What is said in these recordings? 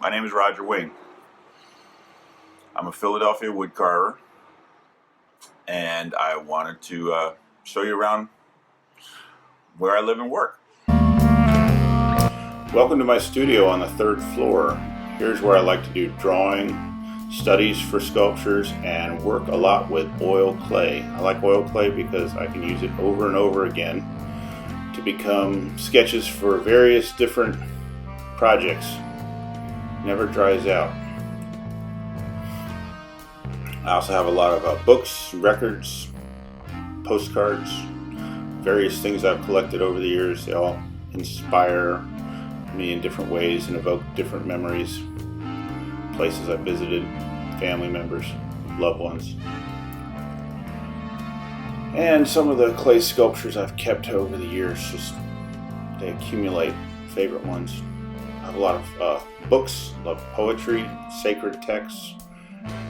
My name is Roger Wing. I'm a Philadelphia woodcarver, and I wanted to show you around where I live and work. Welcome to my studio on the 3rd floor. Here's where I like to do drawing, studies for sculptures, and work a lot with oil clay. I like oil clay because I can use it over and over again to become sketches for various different projects. Never dries out. I also have a lot of books, records, postcards, various things I've collected over the years. They all inspire me in different ways and evoke different memories, places I've visited, family members, loved ones. And some of the clay sculptures I've kept over the years, just they accumulate, favorite ones. I have a lot of books, love poetry, sacred texts,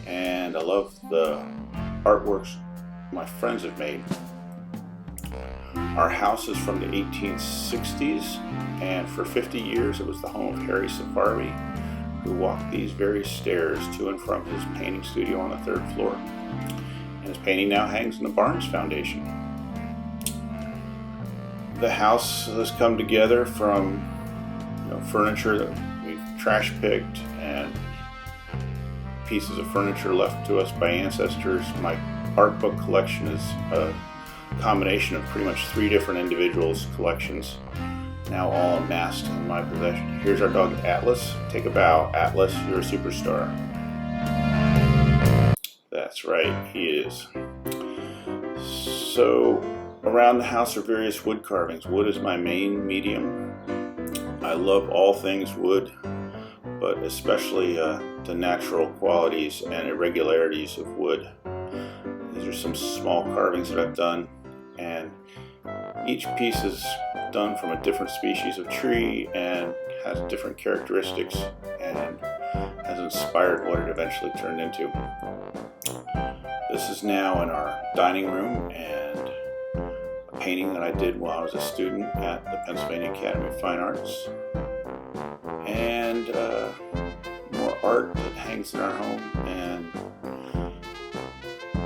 and I love the artworks my friends have made. Our house is from the 1860s, and for 50 years it was the home of Harry Safarbi, who walked these very stairs to and from his painting studio on the 3rd floor. And his painting now hangs in the Barnes Foundation. The house has come together from furniture that we've trash picked and pieces of furniture left to us by ancestors. My art book collection is a combination of pretty much 3 different individuals' collections, now all amassed in my possession. Here's our dog Atlas. Take a bow, Atlas, you're a superstar. That's right, he is. So around the house are various wood carvings. Wood is my main medium. I love all things wood, but especially the natural qualities and irregularities of wood. These are some small carvings that I've done, and each piece is done from a different species of tree and has different characteristics and has inspired what it eventually turned into. This is now in our dining room and a painting that I did while I was a student at the Pennsylvania Academy of Fine Arts, and more art that hangs in our home and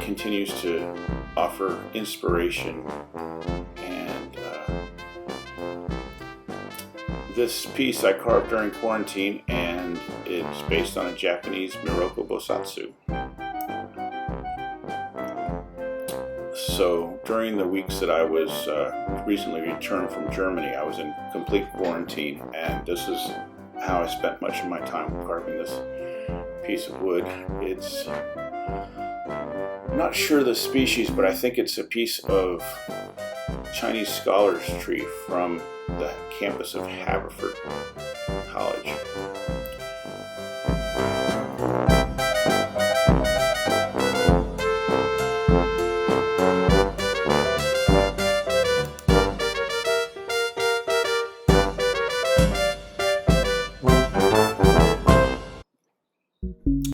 continues to offer inspiration. And this piece I carved during quarantine, and it's based on a Japanese Miroko Bosatsu. So during the weeks that I was recently returned from Germany, I was in complete quarantine, and this is how I spent much of my time carving this piece of wood. It's I'm not sure the species, but I think it's a piece of Chinese scholars tree from the campus of Haverford College.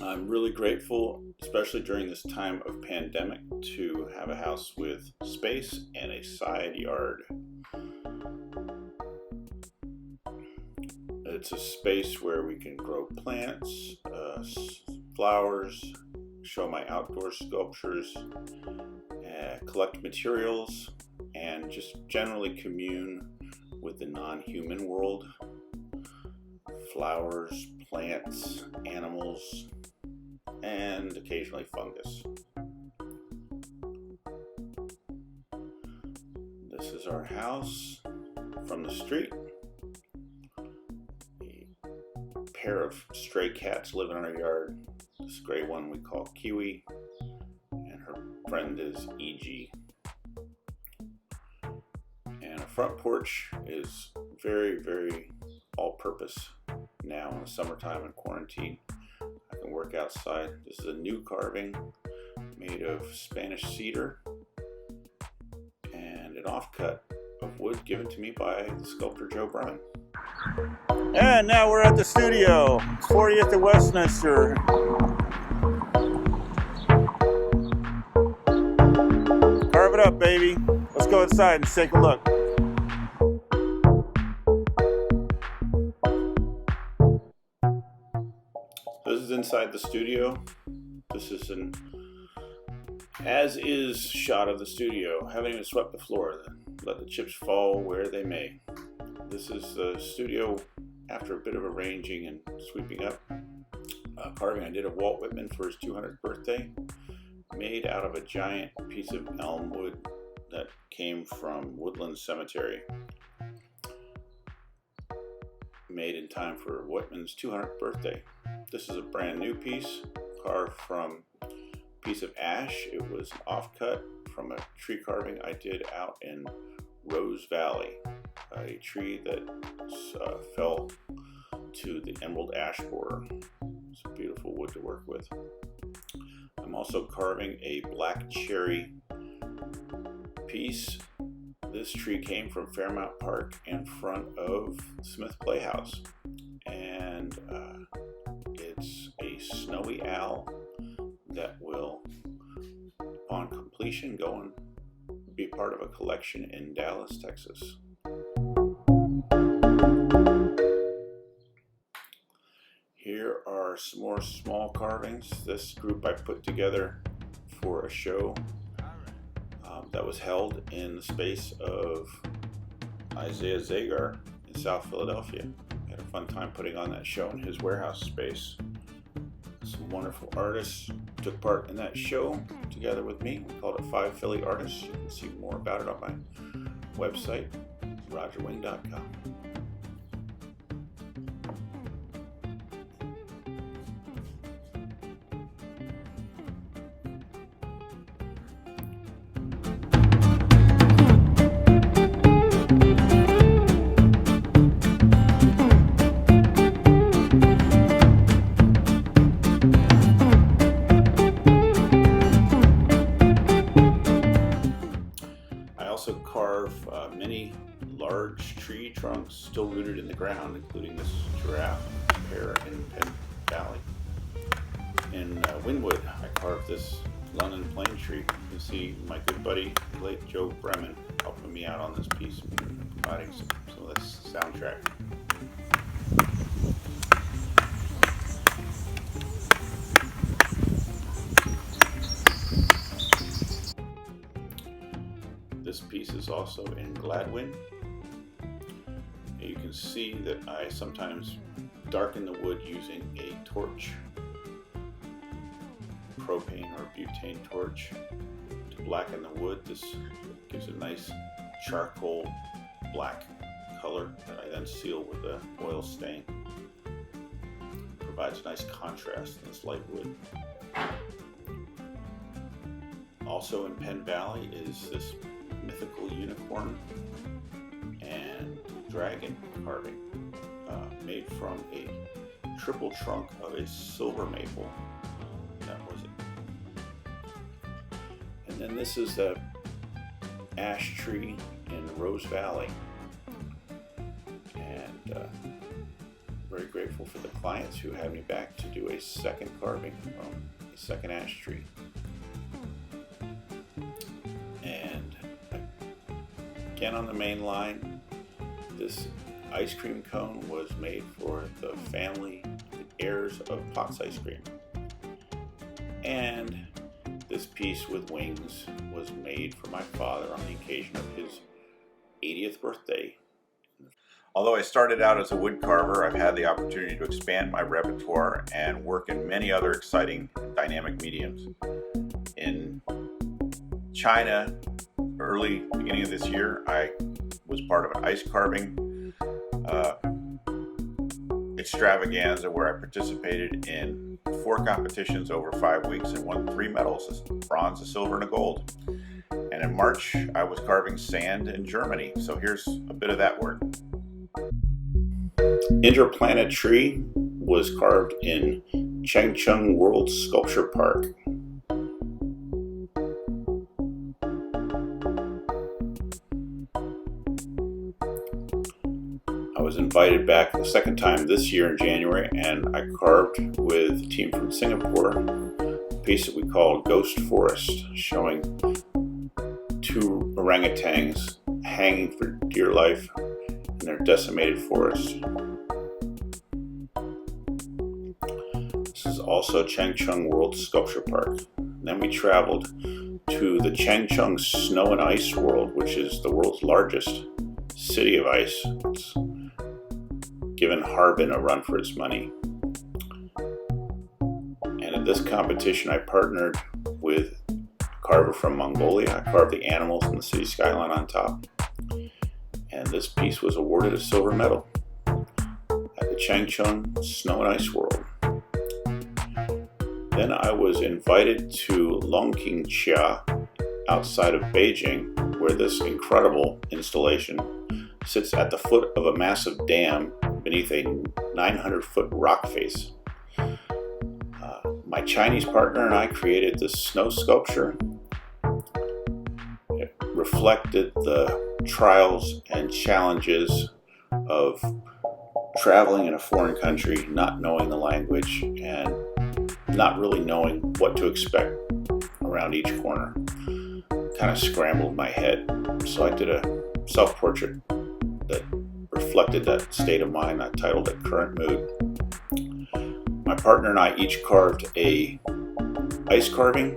I'm really grateful, especially during this time of pandemic, to have a house with space and a side yard. It's a space where we can grow plants, flowers, show my outdoor sculptures, collect materials, and just generally commune with the non-human world. Flowers, plants, animals, and occasionally fungus. This is our house from the street. A pair of stray cats live in our yard. This gray one we call Kiwi, and her friend is EG. And a front porch is very, very all-purpose now in the summertime and quarantine. I can work outside. This is a new carving made of Spanish cedar and an offcut of wood given to me by the sculptor Joe Bryan. And now we're at the studio, 40th and Westminster. Carve it up, baby. Let's go inside and take a look. This is inside the studio. This is an as-is shot of the studio. Haven't even swept the floor. Let the chips fall where they may. This is the studio after a bit of arranging and sweeping up. Carving I did of Walt Whitman for his 200th birthday, made out of a giant piece of elm wood that came from Woodland Cemetery. Made in time for Whitman's 200th birthday. This is a brand new piece, carved from a piece of ash. It was an offcut from a tree carving I did out in Rose Valley, a tree that fell to the emerald ash borer. It's a beautiful wood to work with. I'm also carving a black cherry piece. This tree came from Fairmount Park in front of Smith Playhouse, and it's a snowy owl that will, upon completion, go and be part of a collection in Dallas, Texas. Here are some more small carvings. This group I put together for a show that was held in the space of Isaiah Zagar in South Philadelphia. I had a fun time putting on that show in his warehouse space. Some wonderful artists took part in that show together with me. We called it 5 Philly Artists. You can see more about it on my website, rogerwing.com. Also carve many large tree trunks still rooted in the ground, including this giraffe pair in Penn Valley. In Wynwood, I carved this London plane tree. You can see my good buddy, late Joe Bremen, helping me out on this piece, providing some of this soundtrack. This piece is also in Gladwin. You can see that I sometimes darken the wood using a torch, propane or butane torch, to blacken the wood. This gives a nice charcoal black color that I then seal with an oil stain. Provides a nice contrast in this light wood. Also in Penn Valley is this mythical unicorn and dragon carving made from a triple trunk of a silver maple. That was it. And then this is the ash tree in Rose Valley, and very grateful for the clients who had me back to do a second carving from a second ash tree. Again on the main line, this ice cream cone was made for the family, the heirs of Potts Ice Cream. And this piece with wings was made for my father on the occasion of his 80th birthday. Although I started out as a wood carver, I've had the opportunity to expand my repertoire and work in many other exciting dynamic mediums. In China, beginning of this year, I was part of an ice carving extravaganza where I participated in 4 competitions over 5 weeks and won 3 medals, a bronze, a silver, and a gold. And in March, I was carving sand in Germany. So here's a bit of that work. Interplanet Tree was carved in Changchun World Sculpture Park. I was invited back the second time this year in January, and I carved with a team from Singapore a piece that we call Ghost Forest, showing 2 orangutans hanging for dear life in their decimated forest. This is also Changchun World Sculpture Park. And then we traveled to the Changchun Snow and Ice World, which is the world's largest city of ice. It's given Harbin a run for its money. And in this competition, I partnered with a carver from Mongolia. I carved the animals and the city skyline on top. And this piece was awarded a silver medal at the Changchun Snow and Ice World. Then I was invited to Longqingxia outside of Beijing, where this incredible installation sits at the foot of a massive dam beneath a 900-foot rock face. My Chinese partner and I created this snow sculpture. It reflected the trials and challenges of traveling in a foreign country, not knowing the language, and not really knowing what to expect around each corner. Kind of scrambled my head. So I did a self-portrait that reflected that state of mind. I titled it Current Mood. My partner and I each carved a ice carving,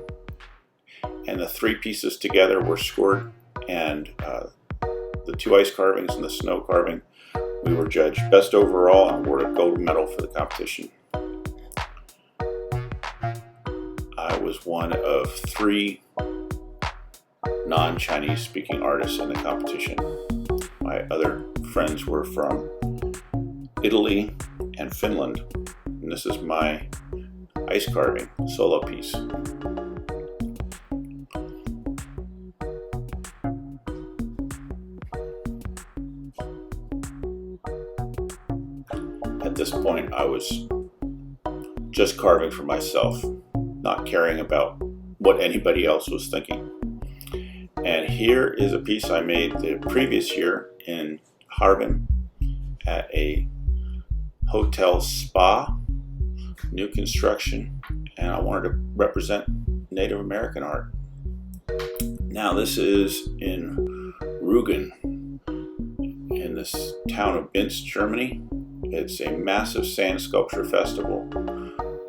and the three pieces together were scored, and the two ice carvings and the snow carving, we were judged best overall and awarded a gold medal for the competition. I was one of 3 non-Chinese speaking artists in the competition. My other friends were from Italy and Finland, and this is my ice carving solo piece. At this point, I was just carving for myself, not caring about what anybody else was thinking. And here is a piece I made the previous year in Harbin at a hotel spa, new construction, and I wanted to represent Native American art. Now this is in Rügen, in this town of Binz, Germany. It's a massive sand sculpture festival.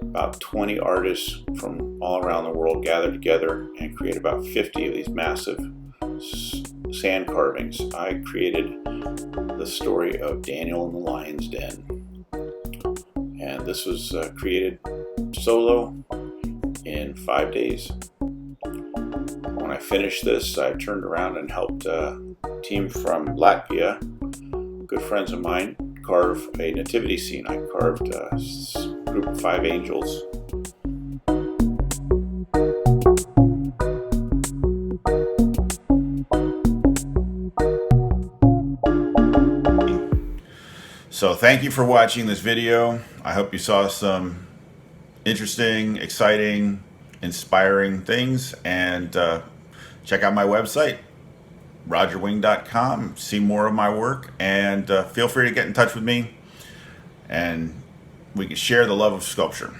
About 20 artists from all around the world gather together and create about 50 of these massive sand carvings. I created the story of Daniel in the Lion's Den. And this was created solo in 5 days. When I finished this, I turned around and helped a team from Latvia, good friends of mine, carve a nativity scene. I carved a group of 5 angels. So thank you for watching this video. I hope you saw some interesting, exciting, inspiring things, and check out my website, rogerwing.com. See more of my work, and feel free to get in touch with me, and we can share the love of sculpture.